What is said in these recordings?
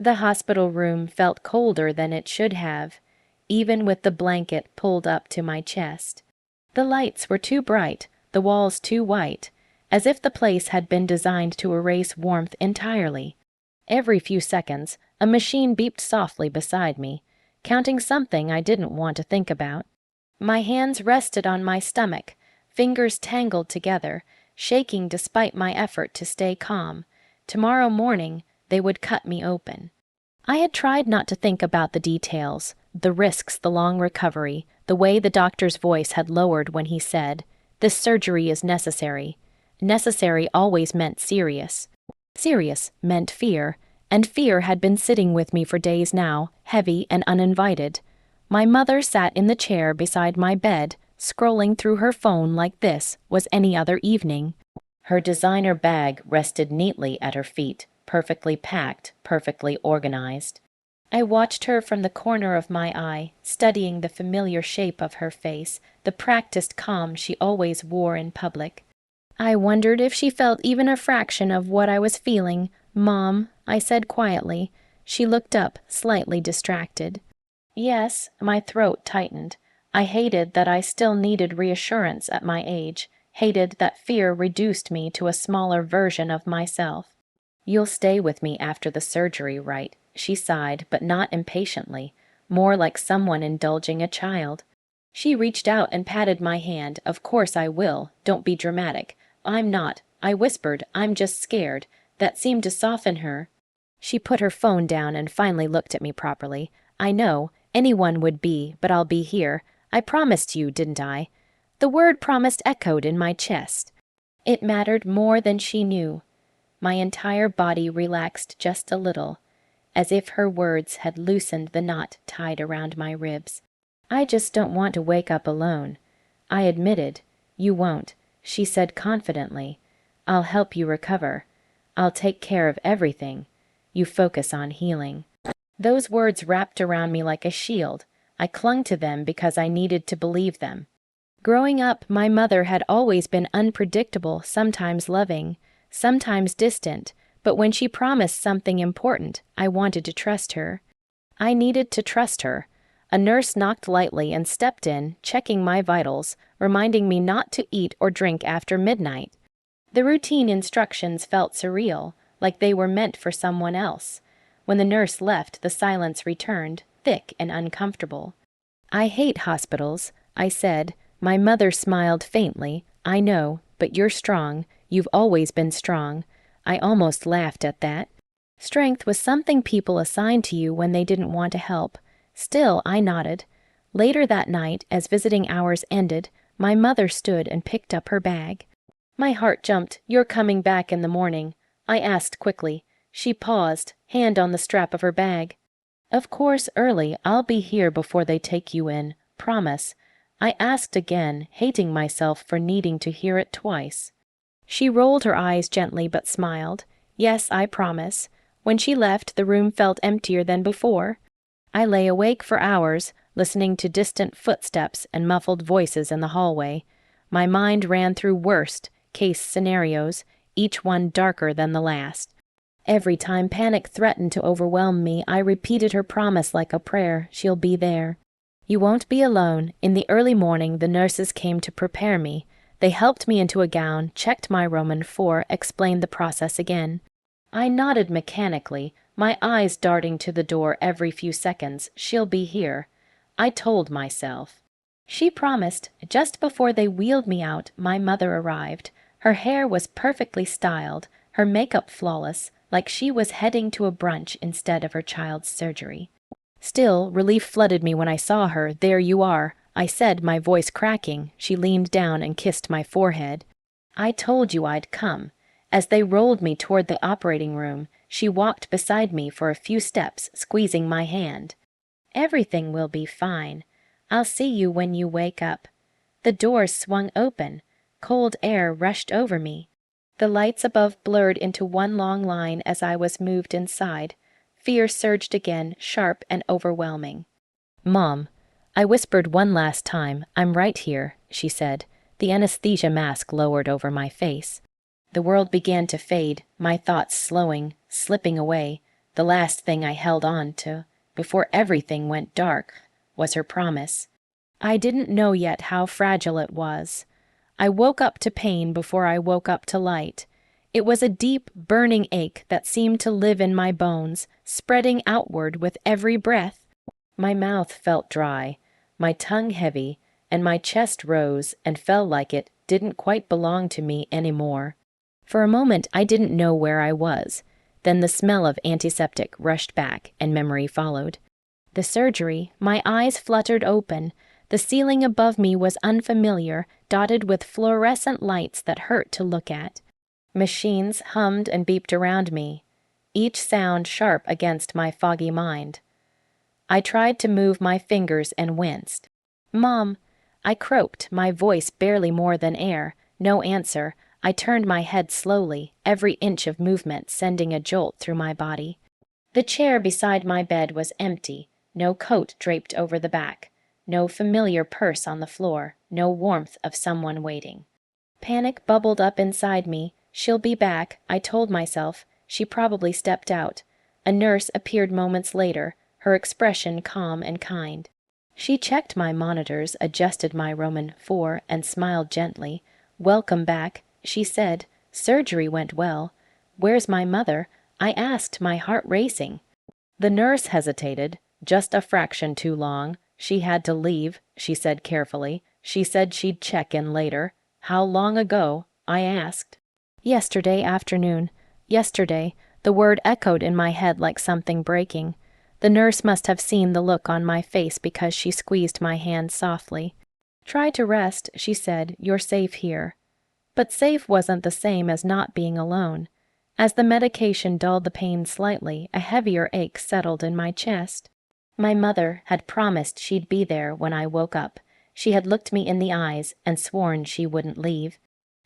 The hospital room felt colder than it should have, even with the blanket pulled up to my chest. The lights were too bright, the walls too white, as if the place had been designed to erase warmth entirely. Every few seconds, a machine beeped softly beside me, counting something I didn't want to think about. My hands rested on my stomach, fingers tangled together, shaking despite my effort to stay calm. Tomorrow morning, they would cut me open. I had tried not to think about the details, the risks, the long recovery, the way the doctor's voice had lowered when he said, "This surgery is necessary." Necessary always meant serious. Serious meant fear, and fear had been sitting with me for days now, heavy and uninvited. My mother sat in the chair beside my bed, scrolling through her phone like this was any other evening. Her designer bag rested neatly at her feet, perfectly packed, perfectly organized. I watched her from the corner of my eye, studying the familiar shape of her face, the practiced calm she always wore in public. I wondered if she felt even a fraction of what I was feeling. "Mom," I said quietly. She looked up, slightly distracted. Yes, my throat tightened. I hated that I still needed reassurance at my age, hated that fear reduced me to a smaller version of myself. "You'll stay with me after the surgery, right?" She sighed, but not impatiently, more like someone indulging a child. She reached out and patted my hand. "Of course I will. Don't be dramatic." "I'm not," I whispered. "I'm just scared." That seemed to soften her. She put her phone down and finally looked at me properly. "I know, anyone would be, but I'll be here. I promised you, didn't I?" The word promised echoed in my chest. It mattered more than she knew. My entire body relaxed just a little, as if her words had loosened the knot tied around my ribs. "I just don't want to wake up alone." I admitted. "You won't," she said confidently. "I'll help you recover. I'll take care of everything. You focus on healing." Those words wrapped around me like a shield. I clung to them because I needed to believe them. Growing up, my mother had always been unpredictable, sometimes loving, sometimes distant, but when she promised something important, I wanted to trust her. I needed to trust her. A nurse knocked lightly and stepped in, checking my vitals, reminding me not to eat or drink after midnight. The routine instructions felt surreal, like they were meant for someone else. When the nurse left, the silence returned, thick and uncomfortable. "I hate hospitals," I said. My mother smiled faintly. "I know, but you're strong. You've always been strong." I almost laughed at that. Strength was something people assigned to you when they didn't want to help. Still, I nodded. Later that night, as visiting hours ended, my mother stood and picked up her bag. My heart jumped. "You're coming back in the morning?" I asked quickly. She paused, hand on the strap of her bag. "Of course, early. I'll be here before they take you in. Promise." I asked again, hating myself for needing to hear it twice. She rolled her eyes gently but smiled. "Yes, I promise." When she left, the room felt emptier than before. I lay awake for hours, listening to distant footsteps and muffled voices in the hallway. My mind ran through worst-case scenarios, each one darker than the last. Every time panic threatened to overwhelm me, I repeated her promise like a prayer. "She'll be there." "You won't be alone." In the early morning, the nurses came to prepare me. They helped me into a gown, checked my Roman 4, explained the process again. I nodded mechanically, my eyes darting to the door every few seconds. "She'll be here," I told myself. She promised. Just before they wheeled me out, my mother arrived. Her hair was perfectly styled, her makeup flawless, like she was heading to a brunch instead of her child's surgery. Still, relief flooded me when I saw her. "There you are," I said, my voice cracking. She leaned down and kissed my forehead. "I told you I'd come." As they rolled me toward the operating room, she walked beside me for a few steps, squeezing my hand. "Everything will be fine. I'll see you when you wake up." The doors swung open. Cold air rushed over me. The lights above blurred into one long line as I was moved inside. Fear surged again, sharp and overwhelming. "Mom," I whispered one last time. "I'm right here," she said. The anesthesia mask lowered over my face. The world began to fade, my thoughts slowing, slipping away. The last thing I held on to before everything went dark was her promise. I didn't know yet how fragile it was. I woke up to pain before I woke up to light. It was a deep, burning ache that seemed to live in my bones, spreading outward with every breath. My mouth felt dry, my tongue heavy, and my chest rose and fell like it didn't quite belong to me anymore. For a moment, I didn't know where I was. Then the smell of antiseptic rushed back, and memory followed. The surgery, my eyes fluttered open. The ceiling above me was unfamiliar, dotted with fluorescent lights that hurt to look at. Machines hummed and beeped around me, each sound sharp against my foggy mind. I tried to move my fingers and winced. "Mom," I croaked, my voice barely more than air. No answer. I turned my head slowly, every inch of movement sending a jolt through my body. The chair beside my bed was empty, no coat draped over the back, no familiar purse on the floor, no warmth of someone waiting. Panic bubbled up inside me. She'll be back, I told myself. She probably stepped out. A nurse appeared moments later, her expression calm and kind. She checked my monitors, adjusted my Roman 4, and smiled gently. "Welcome back," she said. "Surgery went well." "Where's my mother?" I asked, my heart racing. The nurse hesitated. "Just a fraction too long. She had to leave," she said carefully. "She said she'd check in later." "How long ago?" I asked. "Yesterday afternoon." Yesterday. The word echoed in my head like something breaking. The nurse must have seen the look on my face because she squeezed my hand softly. "Try to rest," she said. "You're safe here." But safe wasn't the same as not being alone. As the medication dulled the pain slightly, a heavier ache settled in my chest. My mother had promised she'd be there when I woke up. She had looked me in the eyes and sworn she wouldn't leave.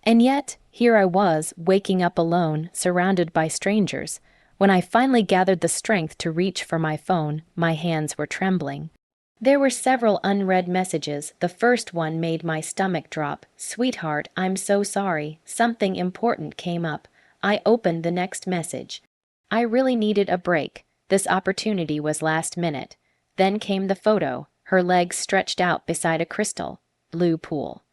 And yet, here I was, waking up alone, surrounded by strangers. When I finally gathered the strength to reach for my phone, my hands were trembling. There were several unread messages. The first one made my stomach drop. "Sweetheart, I'm so sorry. Something important came up." I opened the next message. I really needed a break. This opportunity was last minute. Then came the photo, her legs stretched out beside a crystal blue pool.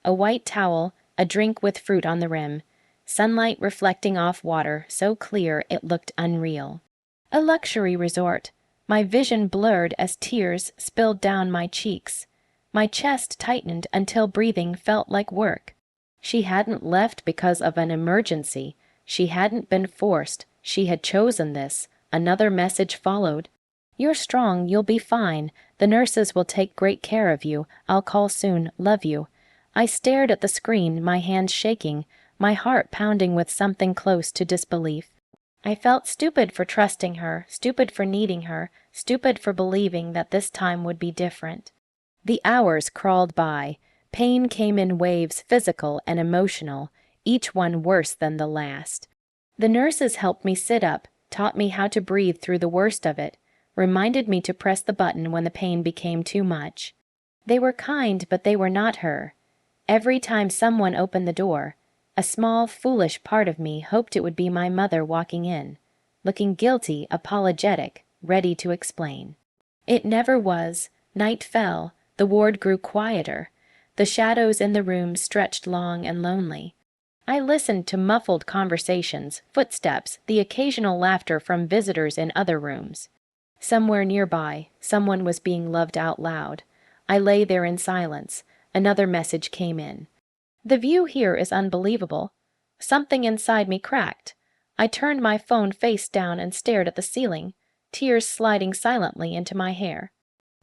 A white towel, a drink with fruit on the rim, sunlight reflecting off water so clear it looked unreal. A luxury resort. My vision blurred as tears spilled down my cheeks. My chest tightened until breathing felt like work. She hadn't left because of an emergency. She hadn't been forced. She had chosen this. Another message followed. "You're strong. You'll be fine. The nurses will take great care of you. I'll call soon. Love you." I stared at the screen, my hands shaking, my heart pounding with something close to disbelief. I felt stupid for trusting her, stupid for needing her, stupid for believing that this time would be different. The hours crawled by. Pain came in waves, physical and emotional, each one worse than the last. The nurses helped me sit up, taught me how to breathe through the worst of it, reminded me to press the button when the pain became too much. They were kind, but they were not her. Every time someone opened the door, a small, foolish part of me hoped it would be my mother walking in, looking guilty, apologetic, ready to explain. It never was. Night fell. The ward grew quieter. The shadows in the room stretched long and lonely. I listened to muffled conversations, footsteps, the occasional laughter from visitors in other rooms. Somewhere nearby, someone was being loved out loud. I lay there in silence. Another message came in. "The view here is unbelievable." Something inside me cracked. I turned my phone face down and stared at the ceiling, tears sliding silently into my hair.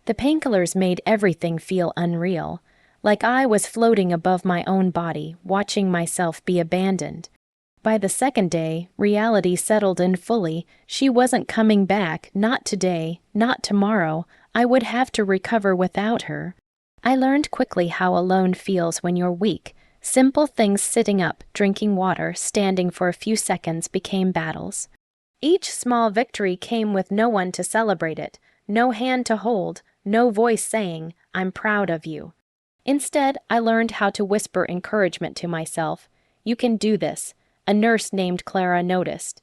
The painkillers made everything feel unreal, like I was floating above my own body, watching myself be abandoned. By the second day, reality settled in fully. She wasn't coming back, not today, not tomorrow. I would have to recover without her. I learned quickly how alone feels when you're weak. Simple things, sitting up, drinking water, standing for a few seconds, became battles. Each small victory came with no one to celebrate it, no hand to hold, no voice saying, "I'm proud of you." Instead, I learned how to whisper encouragement to myself. "You can do this." A nurse named Clara noticed.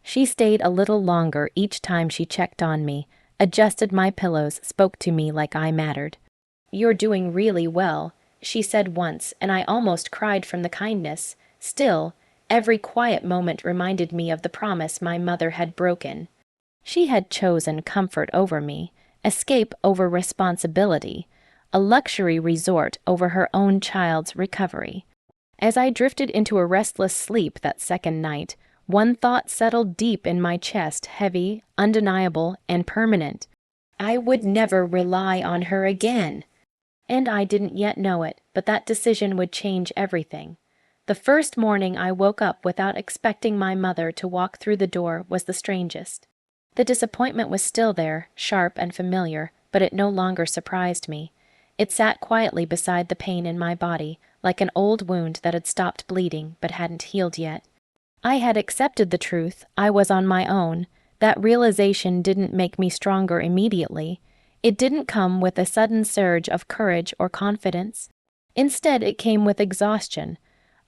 She stayed a little longer each time she checked on me, adjusted my pillows, spoke to me like I mattered. "You're doing really well," she said once, and I almost cried from the kindness. Still, every quiet moment reminded me of the promise my mother had broken. She had chosen comfort over me, escape over responsibility, a luxury resort over her own child's recovery. As I drifted into a restless sleep that second night, one thought settled deep in my chest, heavy, undeniable, and permanent. I would never rely on her again. And I didn't yet know it, but that decision would change everything. The first morning I woke up without expecting my mother to walk through the door was the strangest. The disappointment was still there, sharp and familiar, but it no longer surprised me. It sat quietly beside the pain in my body, like an old wound that had stopped bleeding but hadn't healed yet. I had accepted the truth, I was on my own. That realization didn't make me stronger immediately. It didn't come with a sudden surge of courage or confidence. Instead, it came with exhaustion.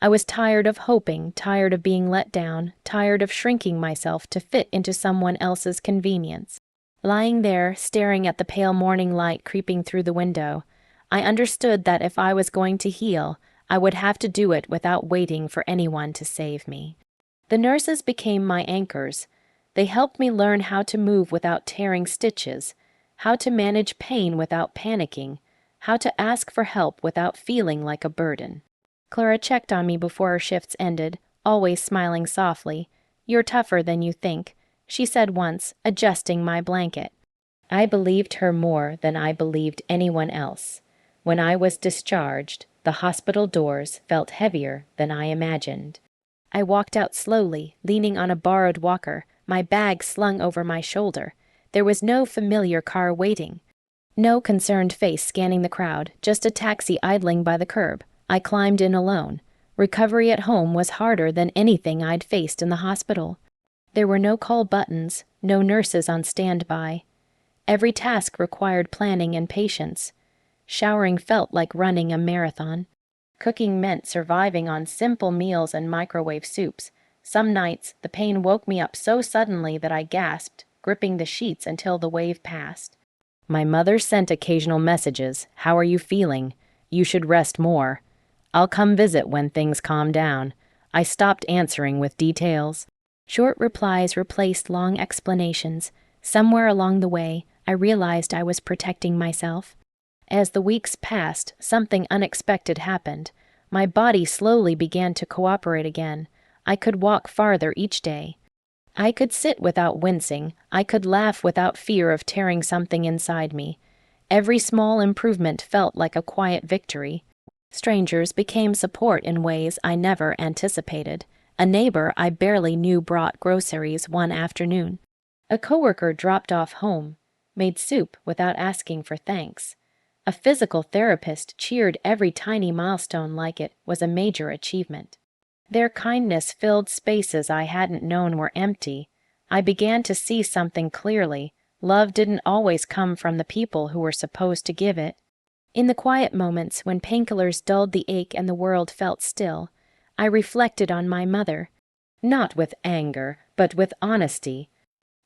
I was tired of hoping, tired of being let down, tired of shrinking myself to fit into someone else's convenience. Lying there, staring at the pale morning light creeping through the window, I understood that if I was going to heal, I would have to do it without waiting for anyone to save me. The nurses became my anchors. They helped me learn how to move without tearing stitches, how to manage pain without panicking, how to ask for help without feeling like a burden. Clara checked on me before her shifts ended, always smiling softly. "You're tougher than you think," she said once, adjusting my blanket. I believed her more than I believed anyone else. When I was discharged, the hospital doors felt heavier than I imagined. I walked out slowly, leaning on a borrowed walker, my bag slung over my shoulder. There was no familiar car waiting. No concerned face scanning the crowd, just a taxi idling by the curb. I climbed in alone. Recovery at home was harder than anything I'd faced in the hospital. There were no call buttons, no nurses on standby. Every task required planning and patience. Showering felt like running a marathon. Cooking meant surviving on simple meals and microwave soups. Some nights, the pain woke me up so suddenly that I gasped, gripping the sheets until the wave passed. My mother sent occasional messages. "How are you feeling? You should rest more. I'll come visit when things calm down." I stopped answering with details. Short replies replaced long explanations. Somewhere along the way, I realized I was protecting myself. As the weeks passed, something unexpected happened. My body slowly began to cooperate again. I could walk farther each day. I could sit without wincing. I could laugh without fear of tearing something inside me. Every small improvement felt like a quiet victory. Strangers became support in ways I never anticipated. A neighbor I barely knew brought groceries one afternoon. A coworker dropped off home, made soup without asking for thanks. A physical therapist cheered every tiny milestone like it was a major achievement. Their kindness filled spaces I hadn't known were empty. I began to see something clearly. Love didn't always come from the people who were supposed to give it. In the quiet moments when painkillers dulled the ache and the world felt still, I reflected on my mother. Not with anger, but with honesty.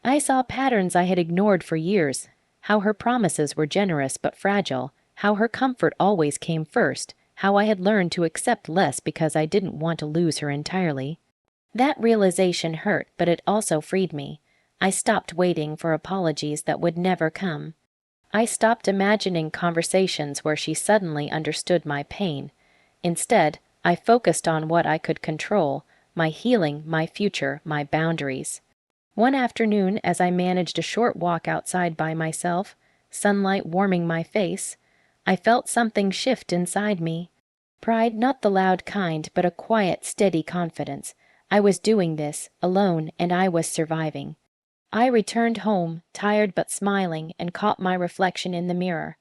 I saw patterns I had ignored for years, how her promises were generous but fragile, how her comfort always came first, how I had learned to accept less because I didn't want to lose her entirely. That realization hurt, but it also freed me. I stopped waiting for apologies that would never come. I stopped imagining conversations where she suddenly understood my pain. Instead, I focused on what I could control, my healing, my future, my boundaries. One afternoon, as I managed a short walk outside by myself, sunlight warming my face, I felt something shift inside me. Pride, not the loud kind, but a quiet, steady confidence. I was doing this, alone, and I was surviving. I returned home, tired but smiling, and caught my reflection in the mirror.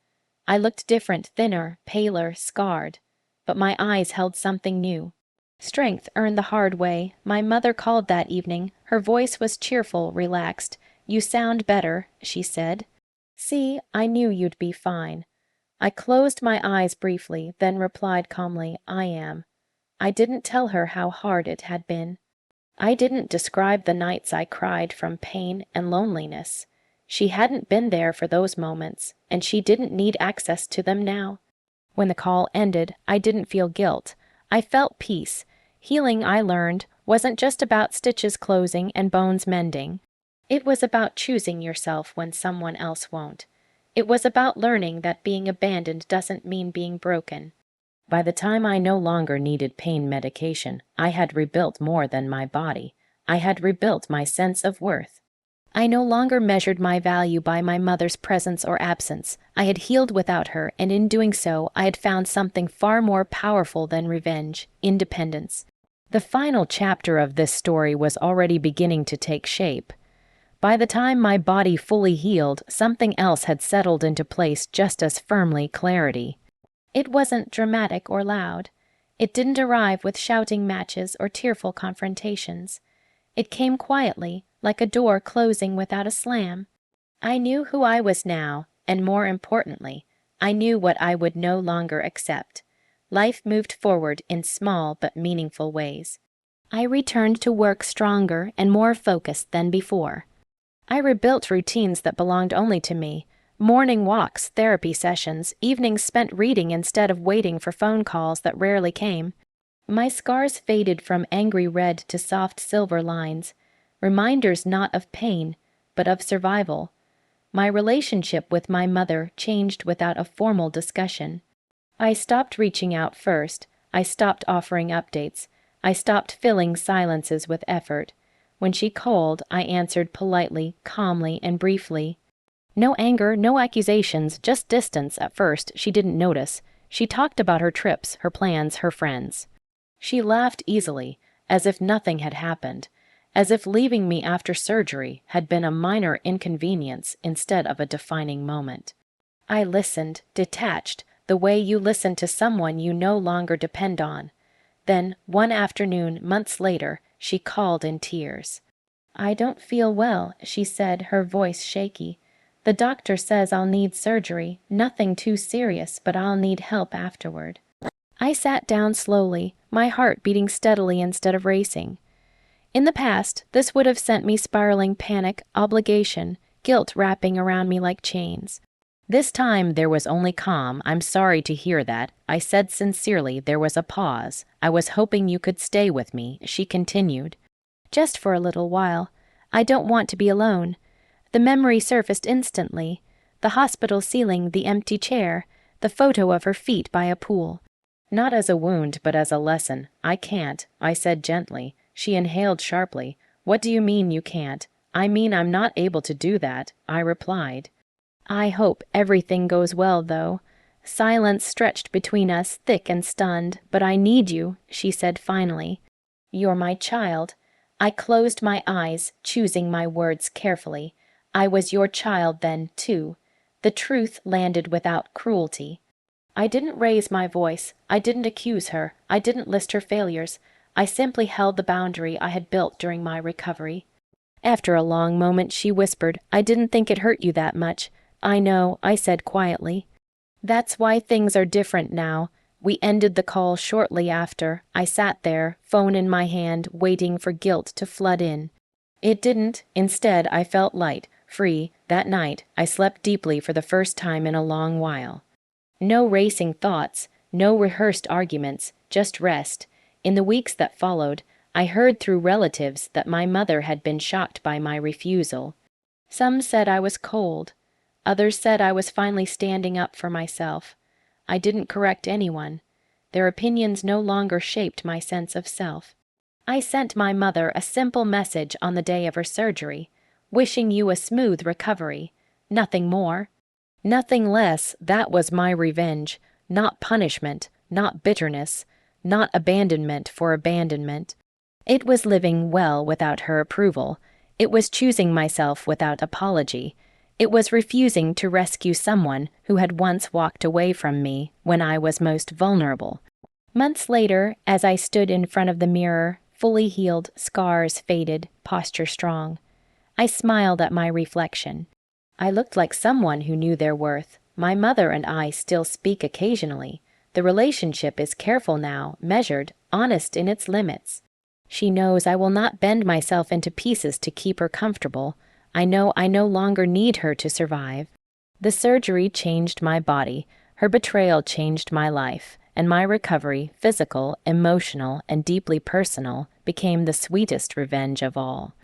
I looked different, thinner, paler, scarred. But my eyes held something new. Strength earned the hard way. My mother called that evening. Her voice was cheerful, relaxed. "You sound better," she said. "See, I knew you'd be fine." I closed my eyes briefly, then replied calmly, "I am." I didn't tell her how hard it had been. I didn't describe the nights I cried from pain and loneliness. She hadn't been there for those moments, and she didn't need access to them now. When the call ended, I didn't feel guilt. I felt peace. Healing, I learned, wasn't just about stitches closing and bones mending. It was about choosing yourself when someone else won't. It was about learning that being abandoned doesn't mean being broken. By the time I no longer needed pain medication, I had rebuilt more than my body. I had rebuilt my sense of worth. I no longer measured my value by my mother's presence or absence. I had healed without her, and in doing so, I had found something far more powerful than revenge: independence. The final chapter of this story was already beginning to take shape. By the time my body fully healed, something else had settled into place just as firmly: clarity. It wasn't dramatic or loud. It didn't arrive with shouting matches or tearful confrontations. It came quietly, like a door closing without a slam. I knew who I was now, and more importantly, I knew what I would no longer accept. Life moved forward in small but meaningful ways. I returned to work stronger and more focused than before. I rebuilt routines that belonged only to me: morning walks, therapy sessions, evenings spent reading instead of waiting for phone calls that rarely came. My scars faded from angry red to soft silver lines, reminders not of pain, but of survival. My relationship with my mother changed without a formal discussion. I stopped reaching out first. I stopped offering updates. I stopped filling silences with effort. When she called, I answered politely, calmly, and briefly. No anger, no accusations, just distance. At first, she didn't notice. She talked about her trips, her plans, her friends. She laughed easily, as if nothing had happened, as if leaving me after surgery had been a minor inconvenience instead of a defining moment. I listened, detached, the way you listen to someone you no longer depend on. Then, one afternoon, months later, she called in tears. "I don't feel well," she said, her voice shaky. "The doctor says I'll need surgery, nothing too serious, but I'll need help afterward." I sat down slowly, my heart beating steadily instead of racing. In the past, this would have sent me spiraling: panic, obligation, guilt wrapping around me like chains. This time there was only calm. "I'm sorry to hear that," I said sincerely. There was a pause. "I was hoping you could stay with me," she continued. "Just for a little while. I don't want to be alone." The memory surfaced instantly. The hospital ceiling, the empty chair, the photo of her feet by a pool. "Not as a wound, but as a lesson. I can't," I said gently. She inhaled sharply. "What do you mean you can't?" "I mean I'm not able to do that," I replied. "I hope everything goes well, though." Silence stretched between us, thick and stunned. "But I need you," she said finally. "You're my child." I closed my eyes, choosing my words carefully. I was your child then, too. The truth landed without cruelty. I didn't raise my voice. I didn't accuse her. I didn't list her failures. I simply held the boundary I had built during my recovery. After a long moment, she whispered, "I didn't think it hurt you that much." "I know," I said quietly. "That's why things are different now." We ended the call shortly after. I sat there, phone in my hand, waiting for guilt to flood in. It didn't. Instead, I felt light, free. That night, I slept deeply for the first time in a long while. No racing thoughts, no rehearsed arguments, just rest. In the weeks that followed, I heard through relatives that my mother had been shocked by my refusal. Some said I was cold. Others said I was finally standing up for myself. I didn't correct anyone. Their opinions no longer shaped my sense of self. I sent my mother a simple message on the day of her surgery, wishing you a smooth recovery. Nothing more. Nothing less. That was my revenge, not punishment, not bitterness, not abandonment for abandonment. It was living well without her approval. It was choosing myself without apology. It was refusing to rescue someone who had once walked away from me when I was most vulnerable. Months later, as I stood in front of the mirror, fully healed, scars faded, posture strong, I smiled at my reflection. I looked like someone who knew their worth. My mother and I still speak occasionally. The relationship is careful now, measured, honest in its limits. She knows I will not bend myself into pieces to keep her comfortable. I know I no longer need her to survive. The surgery changed my body. Her betrayal changed my life, and my recovery, physical, emotional, and deeply personal, became the sweetest revenge of all.